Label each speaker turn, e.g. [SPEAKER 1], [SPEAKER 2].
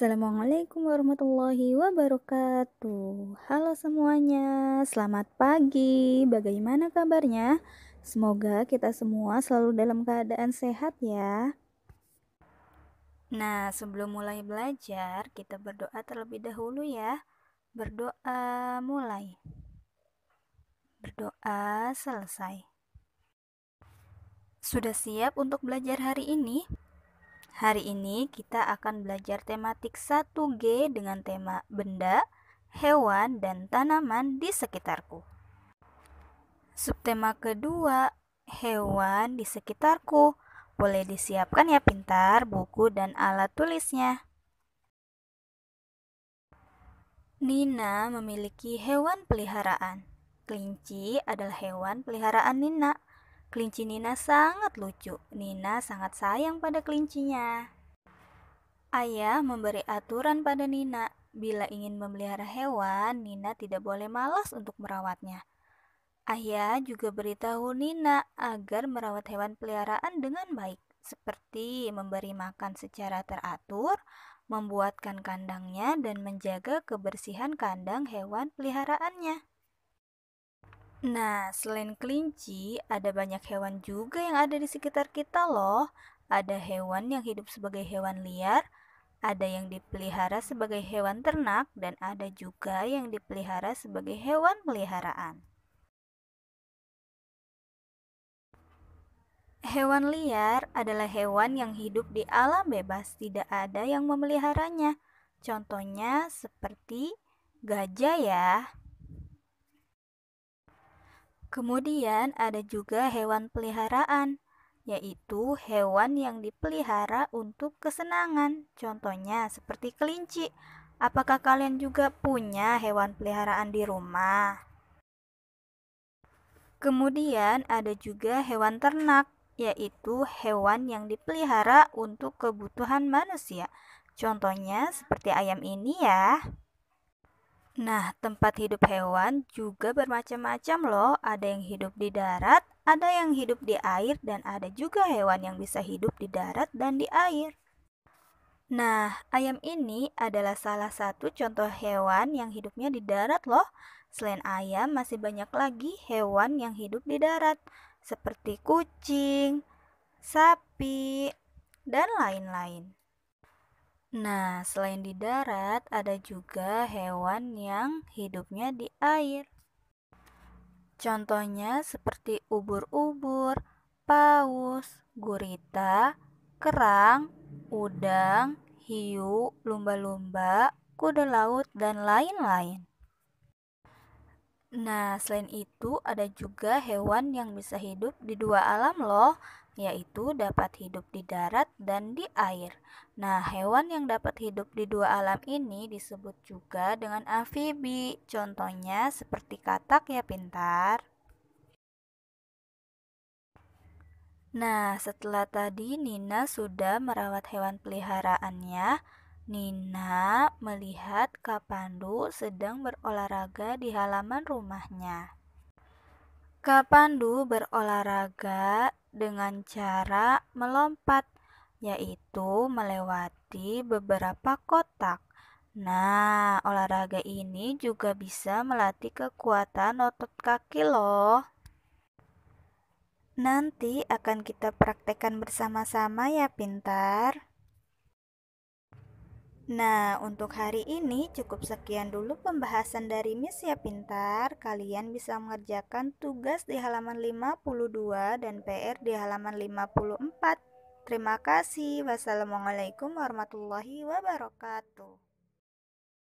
[SPEAKER 1] Assalamualaikum warahmatullahi wabarakatuh. Halo semuanya, selamat pagi. Bagaimana kabarnya? Semoga kita semua selalu dalam keadaan sehat ya. Nah, sebelum mulai belajar, kita berdoa terlebih dahulu ya. Berdoa mulai. Berdoa selesai. Sudah siap untuk belajar hari ini? Hari ini kita akan belajar tematik 1G dengan tema benda, hewan, dan tanaman di sekitarku. Subtema kedua, hewan di sekitarku. Boleh disiapkan ya pintar buku dan alat tulisnya. Nina memiliki hewan peliharaan. Kelinci adalah hewan peliharaan Nina. Kelinci Nina sangat lucu. Nina sangat sayang pada kelincinya. Ayah memberi aturan pada Nina. Bila ingin memelihara hewan, Nina tidak boleh malas untuk merawatnya. Ayah juga beritahu Nina agar merawat hewan peliharaan dengan baik, seperti memberi makan secara teratur, membuatkan kandangnya, dan menjaga kebersihan kandang hewan peliharaannya. Nah, selain kelinci, ada banyak hewan juga yang ada di sekitar kita loh. Ada hewan yang hidup sebagai hewan liar, ada yang dipelihara sebagai hewan ternak, dan ada juga yang dipelihara sebagai hewan peliharaan. Hewan liar adalah hewan yang hidup di alam bebas, tidak ada yang memeliharanya. Contohnya seperti gajah ya. Kemudian ada juga hewan peliharaan, yaitu hewan yang dipelihara untuk kesenangan. Contohnya seperti kelinci. Apakah kalian juga punya hewan peliharaan di rumah? Kemudian ada juga hewan ternak, yaitu hewan yang dipelihara untuk kebutuhan manusia. Contohnya seperti ayam ini ya. Nah, tempat hidup hewan juga bermacam-macam loh. Ada yang hidup di darat, ada yang hidup di air, dan ada juga hewan yang bisa hidup di darat dan di air. Nah, ayam ini adalah salah satu contoh hewan yang hidupnya di darat loh. Selain ayam, masih banyak lagi hewan yang hidup di darat, seperti kucing, sapi, dan lain-lain. Nah, selain di darat, ada juga hewan yang hidupnya di air. Contohnya seperti ubur-ubur, paus, gurita, kerang, udang, hiu, lumba-lumba, kuda laut, dan lain-lain. Nah, selain itu ada juga hewan yang bisa hidup di dua alam loh, yaitu dapat hidup di darat dan di air. Nah, hewan yang dapat hidup di dua alam ini disebut juga dengan amfibi. Contohnya seperti katak ya pintar. Nah, setelah tadi Nina sudah merawat hewan peliharaannya, Nina melihat Kak Pandu sedang berolahraga di halaman rumahnya. Kak Pandu berolahraga dengan cara melompat, yaitu melewati beberapa kotak. Nah, olahraga ini juga bisa melatih kekuatan otot kaki loh. Nanti akan kita praktekkan bersama-sama ya pintar. Nah, untuk hari ini cukup sekian dulu pembahasan dari Miss ya pintar. Kalian bisa mengerjakan tugas di halaman 52 dan PR di halaman 54. Terima kasih. Wassalamualaikum warahmatullahi wabarakatuh.